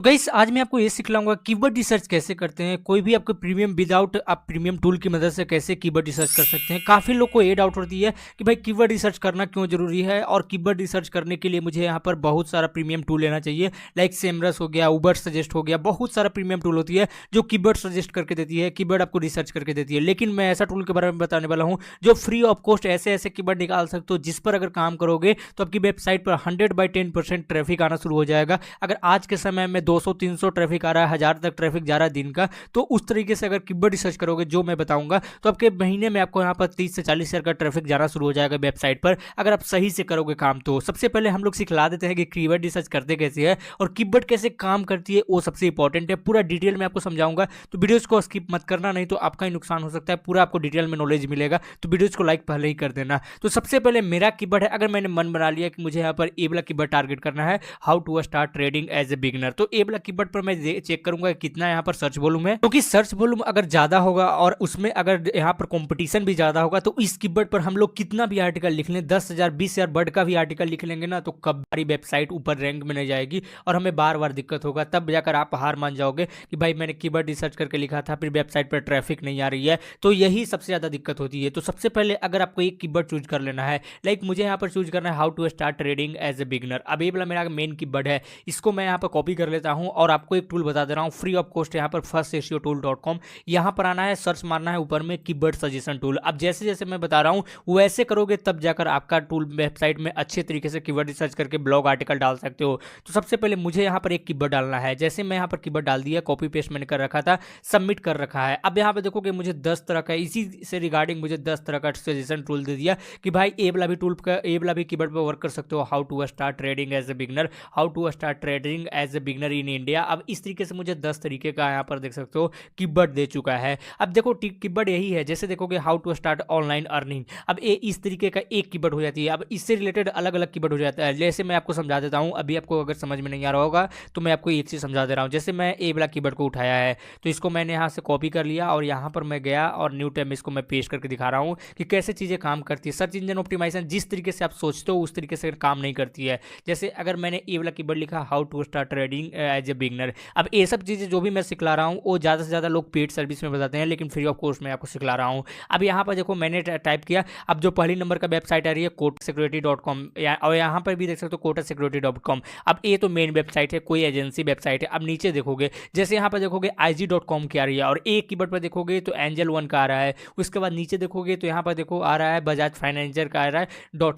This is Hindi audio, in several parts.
गाइस आज मैं आपको ये सिखलाऊंगा कीवर्ड रिसर्च कैसे करते हैं। कोई भी आपको प्रीमियम विदाउट आप प्रीमियम टूल की मदद से कैसे कीवर्ड रिसर्च कर सकते हैं। काफ़ी लोग को ये डाउट होती है कि भाई कीवर्ड रिसर्च करना क्यों जरूरी है और कीवर्ड रिसर्च करने के लिए मुझे यहाँ पर बहुत सारा प्रीमियम टूल लेना चाहिए। लाइक सेमरस हो गया, उबर सजेस्ट हो गया, बहुत सारा प्रीमियम टूल होती है जो कीवर्ड सजेस्ट करके देती है, कीवर्ड आपको रिसर्च करके देती है। लेकिन मैं ऐसा टूल के बारे में बताने वाला हूँ जो फ्री ऑफ कॉस्ट ऐसे ऐसे कीवर्ड निकाल सकते हो जिस पर अगर काम करोगे तो आपकी वेबसाइट पर 100/10% ट्रैफिक आना शुरू हो जाएगा। अगर आज के समय में 200-300 ट्रैफिक आ रहा है, 1000 तक ट्रैफिक जा रहा है दिन का, तो उस तरीके से अगर कीवर्ड रिसर्च करोगे जो मैं बताऊंगा तो आपके महीने में आपको यहाँ पर 30 से 40 हज़ार का ट्रैफिक जाना शुरू हो जाएगा वेबसाइट पर, अगर आप सही से करोगे काम। तो सबसे पहले हम लोग सिखला देते हैं कि कीवर्ड रिसर्च करते कैसे है और कीवर्ड कैसे काम करती है, वो सबसे इंपॉर्टेंट है। पूरा डिटेल में आपको समझाऊंगा, तो वीडियोस को स्किप मत करना, नहीं तो आपका ही नुकसान हो सकता है। पूरा आपको डिटेल में नॉलेज मिलेगा, तो वीडियोस को लाइक पहले ही कर देना। तो सबसे पहले मेरा कीवर्ड है, अगर मैंने मन बना लिया कि मुझे यहाँ पर ए वाला कीवर्ड टारगेट करना है, how to start trading as a beginner, तो ए वाला कीवर्ड पर मैं चेक करूंगा कितना यहाँ पर सर्च वॉल्यूम है। क्योंकि सर्च वॉल्यूम अगर ज्यादा होगा और उसमें अगर यहाँ पर कंपटीशन भी ज्यादा होगा तो इस कीवर्ड पर हम लोग कितना भी आर्टिकल लिख लें, 10,000 20,000 वर्ड का भी आर्टिकल लिख लेंगे ना, तो कब हमारी वेबसाइट ऊपर रैंक में नहीं जाएगी और हमें बार बार दिक्कत होगा। तब जाकर आप हार मान जाओगे कि भाई मैंने कीवर्ड रिसर्च करके लिखा था, फिर वेबसाइट पर ट्रैफिक नहीं आ रही है, तो यही सबसे ज्यादा दिक्कत होती है। तो सबसे पहले अगर आपको एक कीवर्ड चूज कर लेना है, लाइक मुझे यहाँ पर चूज करना है how to start trading as a beginner. अब ये वाला मेरा मेन कीवर्ड है, इसको मैं यहाँ पर कॉपी कर लेता हूँ और आपको एक टूल बता दे रहा हूँ फ्री ऑफ कॉस्ट। यहाँ पर firstseotool.com, यहाँ पर आना है, सर्च मारना है ऊपर में कीवर्ड सजेशन टूल। अब जैसे जैसे मैं बता रहा हूँ वैसे करोगे तब जाकर आपका टूल वेबसाइट में अच्छे तरीके से कीवर्ड रिसर्च करके ब्लॉग आर्टिकल डाल सकते हो। तो सबसे पहले मुझे यहाँ पर एक कीवर्ड डालना है, जैसे मैं यहाँ पर कीवर्ड डाल दिया, कॉपी पेस्ट मैंने कर रखा था, सबमिट कर रखा है। अब यहाँ पे देखोगे मुझे 10 तरह का, इसी से रिगार्डिंग मुझे 10 तरह का सजेशन टूल दे दिया कि भाई ए वाला भी टूल का, ए वाला भी कीवर्ड पर वर्क कर सकते हो, how to start trading as a beginner, how to start trading as a beginner in India. अब इस तरीके से मुझे 10 तरीके का यहाँ पर देख सकते हो कीवर्ड दे चुका है। अब देखो कीवर्ड यही है, जैसे देखोगे how to start online earning, अब ये इस तरीके का एक कीवर्ड हो जाती है। अब इससे रिलेटेड अलग अलग कीवर्ड हो जाता है, जैसे मैं आपको समझा देता हूँ। अभी आपको अगर समझ में नहीं आ रहा होगा तो मैं आपको एक चीज समझा दे रहा हूँ। जैसे मैं ए वाला कीवर्ड को उठाया है तो इसको मैंने यहाँ से कॉपी कर लिया और यहाँ पर मैं गया और न्यू टैब में इसको मैं पेस्ट करके दिखा रहा हूँ कि कैसे चीजें काम करती है। सर्च इंजन ऑप्टिमाइजेशन जिस तरीके से आप सोचते हो उस तरीके से काम नहीं करती है। जैसे अगर मैंने ए वाला कीवर्ड लिखा how to start trading as a beginner, अब ये सब चीजें जो भी मैं सिखला रहा हूँ वो ज़्यादा से ज़्यादा लोग पेड सर्विस में बताते हैं, लेकिन फ्री ऑफ कॉस्ट में आपको सिखला रहा हूँ। अब यहाँ पर देखो मैंने टाइप किया, अब जो पहली नंबर का वेबसाइट आ रही है kotasecurity.com, और यहाँ पर भी देख सकते हो kotasecurity.com। अब ये तो मेन वेबसाइट है, कोई एजेंसी वेबसाइट है। अब नीचे देखोगे, जैसे यहाँ पर देखोगे IG.com की आ रही है और एक कीवर्ड पर देखोगे तो एंजल वन का आ रहा है। उसके बाद नीचे देखोगे तो यहाँ पर देखो आ रहा है बजाज फाइनेंसर का आ रहा है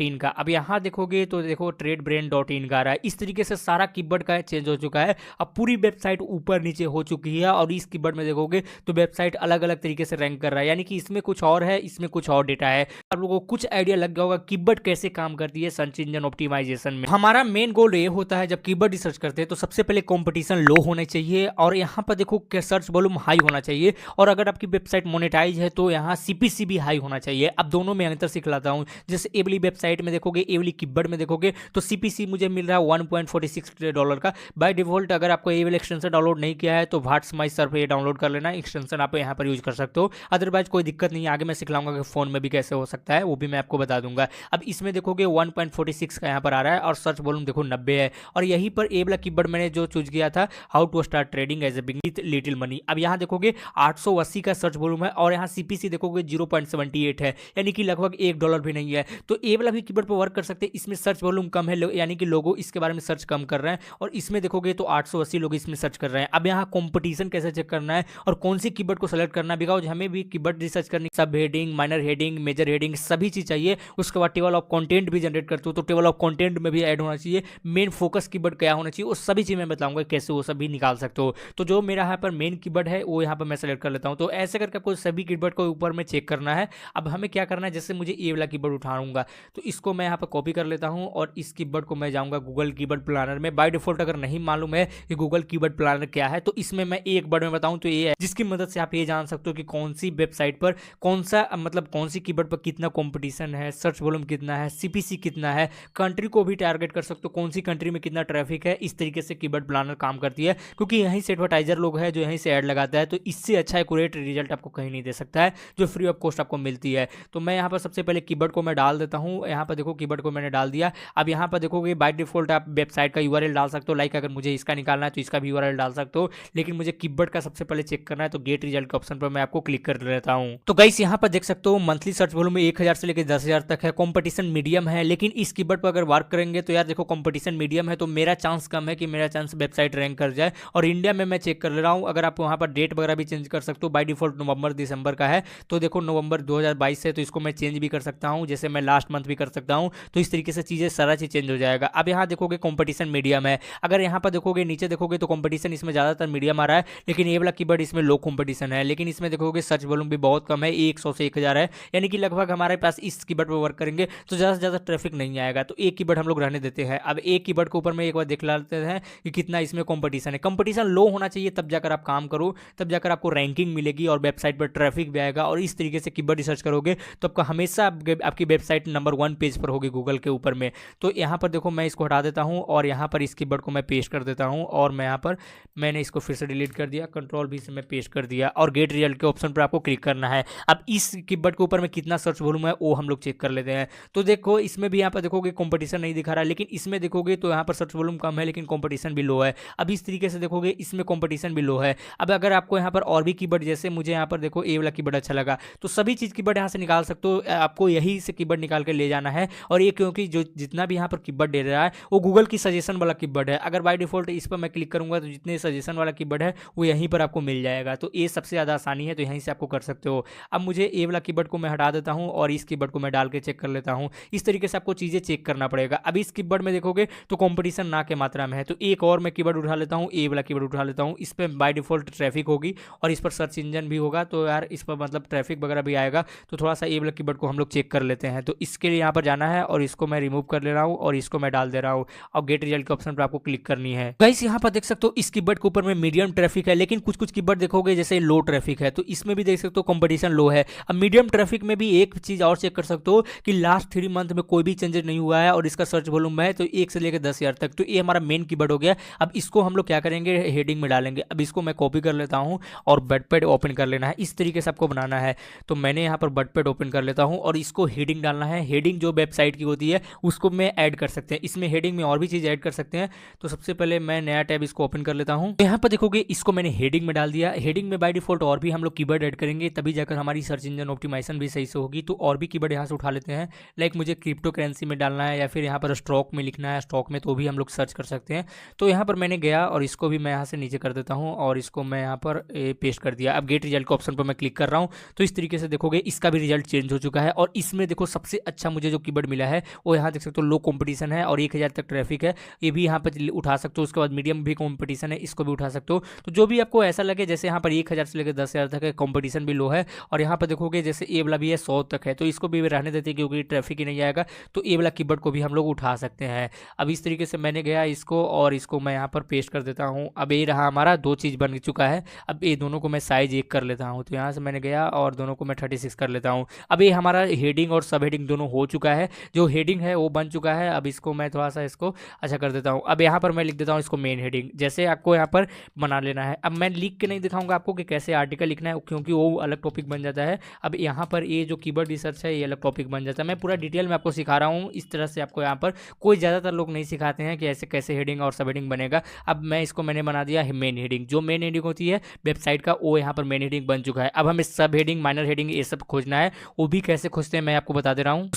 .in का। अब यहाँ देखोगे तो देखो ट्रेड ब्रेन .in का आ रहा है। इस तरीके से सारा कीवर्ड का चेंज हो चुका है, अब पूरी वेबसाइट ऊपर नीचे हो चुकी है। और इस कीवर्ड में देखोगे तो वेबसाइट अलग अलग तरीके से रैंक कर रहा है, यानी कि इसमें कुछ और है, इसमें कुछ और डेटा है। आप लोगों को कुछ आइडिया लग गया होगा कीवर्ड कैसे काम करती है सर्च इंजन ऑप्टिमाइजेशन में। हमारा मेन गोल ये होता है जब कीवर्ड रिसर्च करते हैं तो सबसे पहले कंपटीशन लो होने चाहिए और यहाँ पर देखो सर्च वॉल्यूम हाई होना चाहिए, और अगर आपकी वेबसाइट मोनेटाइज है तो यहाँ CPC भी हाई होना चाहिए। अब दोनों में अंतर सिखलाता हूँ। जैसे ए वाली वेबसाइट में देखोगे, ए वाली कीवर्ड में देखोगे तो CPC मुझे मिल रहा है $1.46 का बाय डिफॉल्ट। अगर आपको ए वाला एक्सटेंशन डाउनलोड नहीं किया है तो व्हाट्स माई सर्फ ये डाउनलोड कर लेना, एक्सटेंशन आप यहाँ पर यूज कर सकते हो। अदरवाइज कोई दिक्कत नहीं है, आगे मैं सिखलाऊंगा कि फोन में भी कैसे हो सकता है, वो भी मैं आपको बता दूंगा। अब इसमें देखोगे 1.46 का यहाँ पर आ रहा है और सर्च वॉल्यूम देखो 90 है। और यहीं पर ए वाला कीवर्ड मैंने जो चूज किया था how to start trading as a beginner with little money, अब यहाँ देखोगे 880 का सर्च वॉल्यूम है और यहाँ CPC देखोगे 0.78 है, यानी कि लगभग $1 भी नहीं है। तो ए वाला भी कीवर्ड पर वर्क कर सकते हैं, इसमें सर्च वॉल्यूम कम है, यानी कि लोगों इसके बारे में सर्च कम कर रहे हैं। और इसमें देखोगे तो 880 लोग इसमें सर्च कर रहे हैं। अब यहाँ कंपटीशन कैसे चेक करना है और कौन सी कीवर्ड को सेलेक्ट करना है, बिकॉज हमें भी कीवर्ड रिसर्च करनी, sub heading, minor heading, major heading सभी चीज चाहिए। उसके बाद टेबल ऑफ कंटेंट भी जनरेट करते हो तो टेबल ऑफ कंटेंट में भी ऐड होना चाहिए, मेन फोकस कीवर्ड क्या होना चाहिए, वो सभी चीज मैं बताऊंगा कैसे वो सभी निकाल सकते हो। तो जो मेरा यहाँ पर मेन कीवर्ड है वो यहाँ पर मैं सेलेक्ट कर लेता हूँ। तो ऐसे करके आपको सभी कीवर्ड को ऊपर में चेक करना है। अब हमें क्या करना है, जैसे मुझे ए वाला कीवर्ड उठाऊंगा तो इसको मैं यहाँ पर कॉपी कर लेता हूँ और इस कीवर्ड को मैं जाऊंगा गूगल कीवर्ड प्लानर में। बाय डिफॉल्ट अगर नहीं मालूम है कि गूगल कीवर्ड प्लानर क्या है तो इसमें मैं एक वर्ड में बताऊं तो ये है, जिसकी मदद से आप ये जान सकते हो कि कौन सी वेबसाइट पर कौन सा, मतलब कौन सी कीवर्ड पर कितना कंपटीशन है, सर्च वॉल्यूम कितना है, CPC कितना है, कंट्री को भी टारगेट कर सकते हो, कौन सी कंट्री में कितना ट्रैफिक है। इस तरीके से कीवर्ड प्लानर काम करती है, क्योंकि यहीं से एडवर्टाइजर लोग हैं जो यहीं से ऐड लगाता है, तो इससे अच्छा एक्यूरेट रिजल्ट आपको कहीं नहीं दे सकता है जो फ्री ऑफ कॉस्ट आपको मिलती है। तो मैं यहाँ पर सबसे पहले कीवर्ड को मैं डाल देता हूँ। यहाँ पर देखो कीवर्ड को मैंने डाल दिया। अब यहाँ पर देखोगे बाय डिफॉल्ट आप वेबसाइट का URL डाल सकते हो, लाइक अगर मुझे इसका का निकालना है तो इसका भी यूआरएल डाल सकते हो, लेकिन मुझे कीबोर्ड का सबसे पहले चेक करना है तो गेट रिजल्ट के ऑप्शन पर मैं आपको क्लिक कर लेता हूँ। तो गाइस यहाँ पर देख सकते हो मंथली सर्च वॉल्यूम में 1000 से लेकर 10,000 तक है, कंपटीशन मीडियम है, लेकिन इस कीबोर्ड पर अगर वर्क करेंगे तो यार देखो कंपटीशन मीडियम है तो मेरा चांस कम है कि मेरा चांस वेबसाइट रैंक कर जाए। और इंडिया में मैं चेक कर ले रहा हूँ, अगर आप वहाँ पर डेट वगैरह भी चेंज कर सकते हो, बाय डिफॉल्ट नवंबर दिसंबर का है तो देखो नवंबर 2022 है तो इसको मैं चेंज भी कर सकता हूँ, जैसे मैं लास्ट मंथ भी कर सकता हूँ। तो इस तरीके से चीज़ें सारा चीज़ चेंज हो जाएगा। अब यहाँ देखोगे कंपटीशन मीडियम है, अगर यहाँ पर देखोगे नीचे देखोगे तो कंपटीशन इसमें ज़्यादातर मीडियम आ रहा है, लेकिन ये वाला कीबोर्ड इसमें लो कंपटीशन है। लेकिन इसमें देखोगे सर्च वॉल्यूम भी बहुत कम है, 100 से 1000 है, यानी कि लगभग हमारे पास इस कीबोर्ड पर वर्क करेंगे तो ज़्यादा से ज़्यादा ट्रैफिक नहीं आएगा। तो एक कीबोर्ड हम लोग रहने देते हैं। अब एक कीबोर्ड के ऊपर में एक बार देख लेते हैं कि कितना इसमें कंपटीशन है। कंपटीशन लो होना चाहिए तब जाकर आप काम करो, तब जाकर आपको रैंकिंग मिलेगी और वेबसाइट पर ट्रैफिक भी आएगा। और इस तरीके से कीबोर्ड रिसर्च करोगे तो आपका हमेशा आपकी वेबसाइट नंबर 1 पेज पर होगी गूगल के ऊपर में। तो यहाँ पर देखो मैं इसको हटा देता हूँ और यहाँ पर इस कीबोर्ड को मैं पेस्ट कर देता हूँ और मैं यहाँ पर मैंने इसको फिर से डिलीट कर दिया, कंट्रोल भी से मैं पेस्ट कर दिया और गेट रिजल्ट के ऑप्शन पर आपको क्लिक करना है। अब इस कीबोर्ड के ऊपर में कितना सर्च वॉल्यूम है वो हम लोग चेक कर लेते हैं। तो देखो इसमें भी यहाँ पर देखोगे कंपटीशन नहीं दिखा रहा है, लेकिन इसमें देखोगे तो यहाँ पर सर्च वॉल्यूम कम है लेकिन कंपटीशन भी लो है। अब इस तरीके से देखोगे इसमें कंपटीशन भी लो है। अब अगर आपको यहाँ पर और भी कीबोर्ड, जैसे मुझे यहाँ पर देखो ए वाला कीबोर्ड अच्छा लगा तो सभी चीज़ कीबोर्ड यहाँ से निकाल सकते हो, आपको यही से कीबोर्ड निकाल के ले जाना है। और ये क्योंकि जो जितना भी यहाँ पर कीबोर्ड दे रहा है वो गूगल की सजेशन वाला कीबोर्ड है, अगर बाय डिफॉल्ट इस पर मैं क्लिक करूंगा तो जितने सजेशन वाला कीबोर्ड है वो यहीं पर आपको मिल जाएगा। तो ये सबसे ज़्यादा आसानी है, तो यहीं से आपको कर सकते हो। अब मुझे ए वाला कीबोर्ड को मैं हटा देता हूँ और इस कीबोर्ड को मैं डाल के चेक कर लेता हूँ। इस तरीके से आपको चीज़ें चेक करना पड़ेगा। अब इस कीबोर्ड में देखोगे तो कंपटीशन ना के मात्रा में है, तो एक और मैं कीबोर्ड उठा लेता हूँ, ए वाला कीबोर्ड उठा लेता हूँ। इस पर बाय डिफॉल्ट ट्रैफिक होगी और इस पर सर्च इंजन भी होगा, तो यार इस पर मतलब ट्रैफिक वगैरह भी आएगा। तो थोड़ा सा ए वाला कीबोर्ड को हम लोग चेक कर लेते हैं। तो इसके लिए यहाँ पर जाना है और इसको मैं रिमूव कर ले रहा हूँ और इसको मैं डाल दे रहा हूँ और गेट रिजल्ट के ऑप्शन पर आपको क्लिक करनी है। गाइस यहाँ पर देख सकते हो इस कीबोर्ड के ऊपर में मीडियम ट्रैफिक है, लेकिन कुछ कुछ कीबोर्ड देखोगे जैसे लो ट्रैफिक है, तो इसमें भी देख सकते हो कंपटीशन लो है। अब मीडियम ट्रैफिक में भी एक चीज़ और चेक कर सकते हो कि लास्ट 3 मंथ में कोई भी चेंजेस नहीं हुआ है और इसका सर्च वॉल्यूम है तो 1 से लेकर 10,000 तक। तो ये हमारा मेन कीबोर्ड हो गया। अब इसको हम लोग क्या करेंगे, हेडिंग में डालेंगे। अब इसको मैं कॉपी कर लेता हूँ और बटपैड ओपन कर लेना है। इस तरीके से आपको बनाना है। तो मैंने यहाँ पर बटपैड ओपन कर लेता हूँ और इसको हेडिंग डालना है। हेडिंग जो वेबसाइट की होती है उसको मैं ऐड कर सकते हैं, इसमें हेडिंग में और भी चीज़ ऐड कर सकते हैं। तो सबसे पहले मैं नया टैब इसको ओपन कर लेता हूँ। यहाँ पर देखोगे इसको मैंने हेडिंग में डाल दिया। हेडिंग में बाय डिफॉल्ट और भी हम लोग कीवर्ड ऐड करेंगे तभी जाकर हमारी सर्च इंजन ऑप्टिमाइजेशन भी सही से होगी। तो और भी कीवर्ड यहाँ से उठा लेते हैं, लाइक मुझे क्रिप्टो करेंसी में डालना है या फिर यहाँ पर स्टॉक में लिखना है, स्टॉक में तो भी हम लोग सर्च कर सकते हैं। तो यहाँ पर मैंने गया और इसको भी मैं यहाँ से नीचे कर देता हूँ और इसको मैं यहाँ पर पेस्ट कर दिया। अब गेट रिजल्ट के ऑप्शन पर मैं क्लिक कर रहा हूँ तो इस तरीके से देखोगे इसका भी रिजल्ट चेंज हो चुका है। और इसमें देखो सबसे अच्छा मुझे जो कीवर्ड मिला है वो यहाँ देख सकते हो लो कंपटीशन है और 1000 तक ट्रैफिक है, ये भी यहाँ पर उठा सकते हो। उसके बाद मीडियम भी कंपटीशन है, इसको भी उठा सकते हो। तो जो भी आपको ऐसा लगे, जैसे यहाँ पर 1000 से लेकर 10,000 तक है, कंपटीशन भी लो है। और यहाँ पर देखोगे जैसे ए वाला भी है 100 तक है, तो इसको भी रहने देते हैं क्योंकि ट्रैफिक ही नहीं आएगा। तो ए वाला कीवर्ड को भी हम लोग उठा सकते हैं। अब इस तरीके से मैंने गया इसको और इसको मैं यहाँ पर पेस्ट कर देता हूँ। अब ये रहा हमारा 2 चीज़ बन चुका है। अब ये दोनों को मैं साइज 1 कर लेता हूँ। तो यहाँ से मैंने गया और दोनों को मैं 36 कर लेता हूँ। अब ये हमारा हेडिंग और सब हेडिंग दोनों हो चुका है। जो हेडिंग है वो बन चुका है। अब इसको मैं थोड़ा सा इसको अच्छा कर देता हूँ। अब यहाँ पर मैं लिख देता हूँ इसको मेन हेडिंग, जैसे आपको यहाँ पर बना लेना है। अब मैं लिख के नहीं दिखाऊंगा आपको कि कैसे आर्टिकल लिखना है क्योंकि वो अलग टॉपिक बन जाता है। अब यहाँ पर ये जो कीवर्ड रिसर्च है ये अलग टॉपिक बन जाता है। मैं पूरा डिटेल में आपको सिखा रहा हूँ। इस तरह से आपको यहाँ पर कोई ज़्यादातर लोग नहीं सिखाते हैं कि ऐसे कैसे हेडिंग और सब हेडिंग बनेगा। अब मैं इसको मैंने बना दिया है मेन हेडिंग। जो मेन हेडिंग होती है वेबसाइट का वो यहाँ पर मेन हेडिंग बन चुका है। अब हमें सब हेडिंग, माइनर हेडिंग ये सब खोजना है। वो भी कैसे खोजते हैं मैं आपको बता दे रहा हूँ।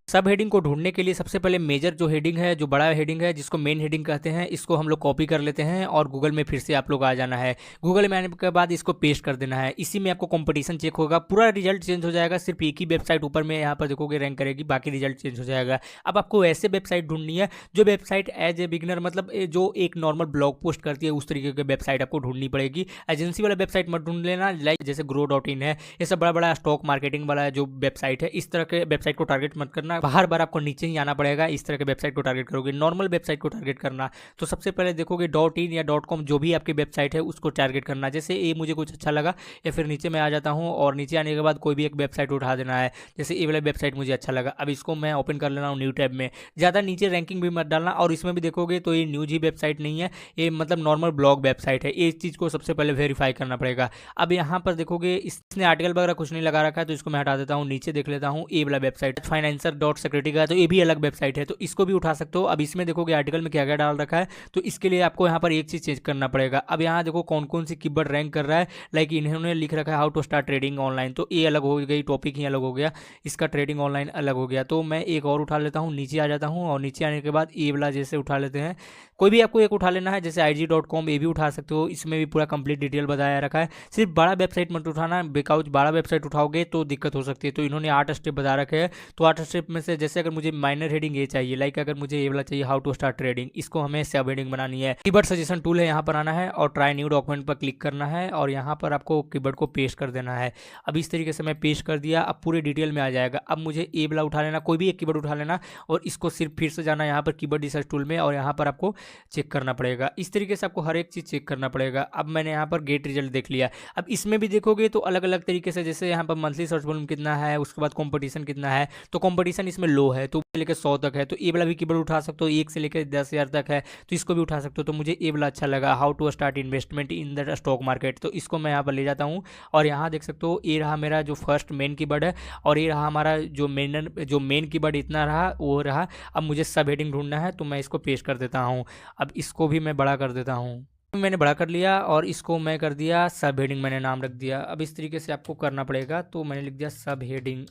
सब हेडिंग को ढूंढने के लिए सबसे पहले मेजर जो हेडिंग है, जो बड़ा हेडिंग है जिसको मेन हेडिंग कहते हैं, इसको हम लोग कॉपी कर लेते हैं और गूगल में फिर से आप लोग आ जाना है। गूगल में आने के बाद इसको पेस्ट कर देना है। इसी में आपको कंपटीशन चेक होगा, पूरा रिजल्ट चेंज हो जाएगा। सिर्फ एक ही वेबसाइट ऊपर में यहाँ पर देखोगे रैंक करेगी, बाकी रिजल्ट चेंज हो जाएगा। अब आपको ऐसे वेबसाइट ढूंढनी है जो वेबसाइट एज ए बिगिनर, मतलब जो एक नॉर्मल ब्लॉग पोस्ट करती है उस तरीके की वेबसाइट आपको ढूंढनी पड़ेगी। एजेंसी वाला वेबसाइट मत ढूंढ लेना, लाइक जैसे grow.in है, ये सब बड़ा बड़ा स्टॉक मार्केटिंग वाला जो वेबसाइट है, इस तरह के वेबसाइट को टारगेट मत करना। बार बार आपको नीचे ही आना पड़ेगा, इस तरह के वेबसाइट को टारगेट करोगे। नॉर्मल वेबसाइट को टारगेट करना। तो सबसे पहले देखोगे .in या .com जो भी आपकी वेबसाइट है उसको टारगेट करना। जैसे ये मुझे कुछ अच्छा लगा या फिर नीचे मैं आ जाता हूँ और नीचे आने के बाद कोई भी एक वेबसाइट उठा देना है। जैसे ये वाला वेबसाइट मुझे अच्छा लगा, अब इसको मैं ओपन कर लेना हूँ न्यू टैब में। ज़्यादा नीचे रैंकिंग भी मत डालना। और इसमें भी देखोगे तो ये न्यूज ही वेबसाइट नहीं है, ये मतलब नॉर्मल ब्लॉग वेबसाइट है। इस चीज़ को सबसे पहले वेरीफाई करना पड़ेगा। अब यहाँ पर देखोगे इसने आर्टिकल वगैरह कुछ नहीं लगा रखा है तो इसको मैं हटा देता हूँ। नीचे देख लेता हूँ ए वाला वेबसाइट फाइनेंसर डॉट सिक्योरिटी का है, तो ये भी अलग वेबसाइट है, तो इसको भी उठा सकते हो। अब इसमें देखोगे आर्टिकल में क्या क्या डाल रखा है, तो इसके लिए आपको यहाँ पर एक चीज़ चेंज करना पड़ेगा। अब यहाँ देखो कौन कौन सी कीवर्ड रैंक कर रहा है, लाइक इन्होंने लिख रखा है how to start trading online, तो ये अलग हो गई, टॉपिक ही अलग हो गया, इसका ट्रेडिंग ऑनलाइन अलग हो गया। तो मैं एक और उठा लेता हूँ, नीचे आ जाता हूँ, और नीचे आने के बाद ये वाला जैसे उठा लेते हैं, कोई भी आपको एक उठा लेना है, जैसे IG.com ये भी उठा सकते हो, इसमें भी पूरा कंप्लीट डिटेल बताया रखा है। सिर्फ बड़ा वेबसाइट मत उठाना, बिकॉज बड़ा वेबसाइट उठाओगे तो दिक्कत हो सकती है। तो इन्होंने 8 स्टेप बता रखे हैं, तो 8 स्टेप में से जैसे अगर मुझे माइनर हेडिंग ये चाहिए, लाइक अगर मुझे ये वाला चाहिए हाउ टू स्टार्ट ट्रेडिंग, इसको हमें सब हेडिंग बनानी है। कीवर्ड सजेशन टूल है, यहाँ पर आना है और ट्राई न्यू डॉक्यूमेंट पर क्लिक करना है, और यहाँ पर आपको कीवर्ड को पेस्ट कर देना है। अब इस तरीके से मैं पेस्ट कर दिया, अब पूरे डिटेल में आ जाएगा। अब मुझे ए वाला उठा लेना, कोई भी एक कीवर्ड उठा लेना, और इसको सिर्फ फिर से जाना यहाँ पर कीवर्ड रिसर्च टूल में, और यहाँ पर आपको चेक करना पड़ेगा। इस तरीके से आपको हर एक चीज़ चेक करना पड़ेगा। अब मैंने यहाँ पर गेट रिजल्ट देख लिया। अब इसमें भी देखोगे तो अलग अलग तरीके से, जैसे यहाँ पर मंथली सर्च वॉल्यूम कितना है, उसके बाद कंपटीशन कितना है, तो कंपटीशन इसमें लो है, तो लेकर 100 तक है, तो ए वाला भी कीवर्ड उठा सकते हो, 1 से लेकर 10,000 तक है, तो इसको भी उठा सकते हो। तो मुझे ए वाला अच्छा लगा, how to start investment in the stock market, तो इसको मैं यहाँ पर ले जाता हूँ, और यहाँ देख सकते हो ये रहा मेरा जो फर्स्ट मेन कीवर्ड है, और ये रहा हमारा जो मेन कीवर्ड इतना रहा, वो रहा। अब मुझे सब हेडिंग ढूंढना है, तो मैं इसको पेस्ट कर देता हूँ। अब इसको भी मैं बड़ा कर देता हूँ, मैंने बड़ा कर लिया, और इसको मैं कर दिया सब हेडिंग, मैंने नाम रख दिया। अब इस तरीके से आपको करना पड़ेगा, तो मैंने लिख दिया सब हेडिंग।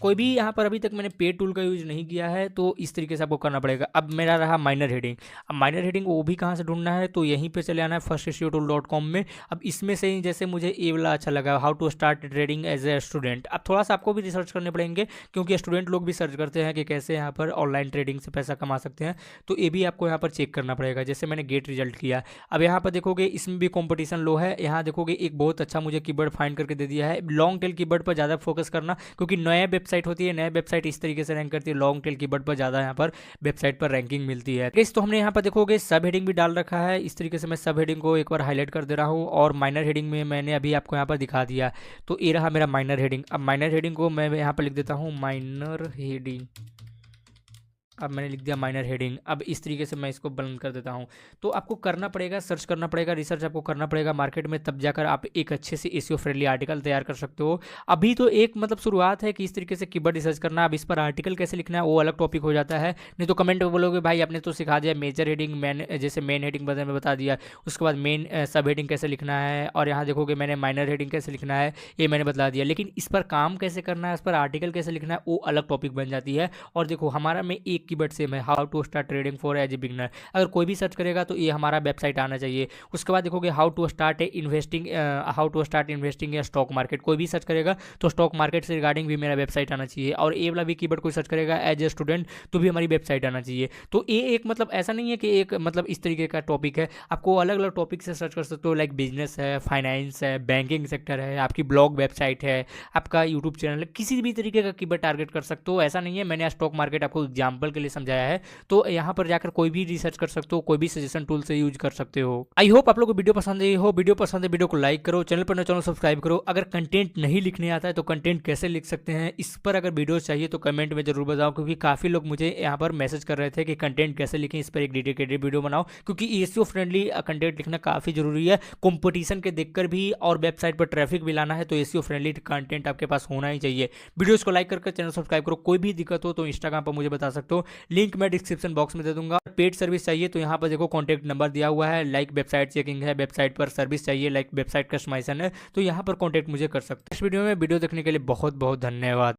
कोई भी यहाँ पर अभी तक मैंने पेड टूल का यूज़ नहीं किया है, तो इस तरीके से आपको करना पड़ेगा। अब मेरा रहा माइनर हेडिंग। अब माइनर हेडिंग वो भी कहाँ से ढूंढना है, तो यहीं पे चले आना है firstseo.com में। अब इसमें से ही जैसे मुझे ये वाला अच्छा लगा, how to start trading as a student. अब थोड़ा सा आपको भी रिसर्च करने पड़ेंगे, क्योंकि स्टूडेंट लोग भी सर्च करते हैं कि कैसे यहाँ पर ऑनलाइन ट्रेडिंग से पैसा कमा सकते हैं, तो ये भी आपको यहाँ पर चेक करना पड़ेगा। जैसे मैंने गेट रिजल्ट किया, अब यहाँ पर देखोगे इसमें भी कॉम्पिटिशन लो है। यहाँ देखोगे एक बहुत अच्छा मुझे कीवर्ड फाइंड करके दे दिया है, लॉन्ग टेल कीवर्ड पर ज़्यादा फोकस करना, क्योंकि नया वेबसाइट होती है, नया वेबसाइट इस तरीके से रैंक करती है, लॉन्ग टेल कीवर्ड पर ज़्यादा यहाँ पर वेबसाइट पर रैंकिंग मिलती है। तो हमने यहाँ पर देखोगे सब हेडिंग भी डाल रखा है। इस तरीके से मैं सब हेडिंग को एक बार हाईलाइट कर दे रहा हूँ, और माइनर हेडिंग में मैंने अभी आपको यहाँ पर दिखा दिया, तो ये रहा मेरा माइनर हेडिंग। अब माइनर हेडिंग को मैं यहाँ पर लिख देता हूँ माइनर हेडिंग। अब मैंने लिख दिया माइनर हेडिंग। अब इस तरीके से मैं इसको बंद कर देता हूँ। तो आपको करना पड़ेगा, सर्च करना पड़ेगा, रिसर्च आपको करना पड़ेगा मार्केट में, तब जाकर आप एक अच्छे से एसईओ फ्रेंडली आर्टिकल तैयार कर सकते हो। अभी तो एक मतलब शुरुआत है कि इस तरीके से कीवर्ड रिसर्च करना। अब इस पर आर्टिकल कैसे लिखना है वो अलग टॉपिक हो जाता है, नहीं तो कमेंट में बोलोगे भाई आपने तो सिखा दिया मेजर हेडिंग, जैसे मेन हेडिंग बदल में बता दिया, उसके बाद मेन सब हेडिंग कैसे लिखना है, और यहाँ देखोगे मैंने माइनर हेडिंग कैसे लिखना है ये मैंने बता दिया। लेकिन इस पर काम कैसे करना है, इस पर आर्टिकल कैसे लिखना है, वो अलग टॉपिक बन जाती है। और देखो हमारा में एक कीवर्ड सेम है, how to start trading for as a beginner. अगर कोई भी सर्च करेगा तो ये हमारा वेबसाइट आना चाहिए। उसके बाद देखोगे हाउ टू स्टार्ट इन्वेस्टिंग या स्टॉक मार्केट, कोई भी सर्च करेगा तो स्टॉक मार्केट से रिगार्डिंग भी मेरा वेबसाइट आना चाहिए। और ए वाला भी कीवर्ड कोई सर्च करेगा एज ए स्टूडेंट तो भी हमारी वेबसाइट आना चाहिए। तो ये एक मतलब ऐसा नहीं है कि एक मतलब इस तरीके का टॉपिक है, आपको अलग अलग टॉपिक से सर्च कर सकते हो, लाइक बिजनेस है, फाइनेंस है, बैंकिंग सेक्टर है, आपकी ब्लॉग वेबसाइट है, आपका यूट्यूब चैनल है, किसी भी तरीके का कीवर्ड टारगेट कर सकते हो। ऐसा नहीं है, मैंने स्टॉक मार्केट आपको एग्जाम्पल के लिए समझाया है, तो यहाँ पर जाकर कोई भी रिसर्च कर सकते हो, कोई भी सजेशन टूल से यूज कर सकते हो। आई होप आप लोगों को वीडियो पसंद आई हो। वीडियो पसंद है वीडियो को लाइक करो, चैनल पर नए चैनल सब्सक्राइब करो। अगर कंटेंट नहीं लिखने आता है तो कंटेंट कैसे लिख सकते हैं, इस पर अगर वीडियो चाहिए तो कमेंट में जरूर बताओ, क्योंकि काफ़ी लोग मुझे यहाँ पर मैसेज कर रहे थे कि कंटेंट कैसे लिखें, इस पर एक डेडिकेटेड वीडियो बनाओ, क्योंकि एसईओ फ्रेंडली कंटेंट लिखना काफ़ी जरूरी है। कंपटीशन के देखकर भी और वेबसाइट पर ट्रैफिक भी लाना है, तो एसईओ फ्रेंडली कंटेंट आपके पास होना ही चाहिए। वीडियोस को लाइक करके चैनल सब्सक्राइब करो। कोई भी दिक्कत हो तो इंस्टाग्राम पर मुझे बता सकते हो, लिंक मैं डिस्क्रिप्शन बॉक्स में दे दूंगा। पेड सर्विस चाहिए तो यहाँ पर देखो कॉन्टैक्ट नंबर दिया हुआ है, लाइक वेबसाइट चेकिंग है, वेबसाइट पर सर्विस चाहिए, लाइक वेबसाइट कस्टमाइजेशन है, तो यहाँ पर कॉन्टैक्ट मुझे कर सकते हैं। इस वीडियो में वीडियो देखने के लिए बहुत बहुत धन्यवाद।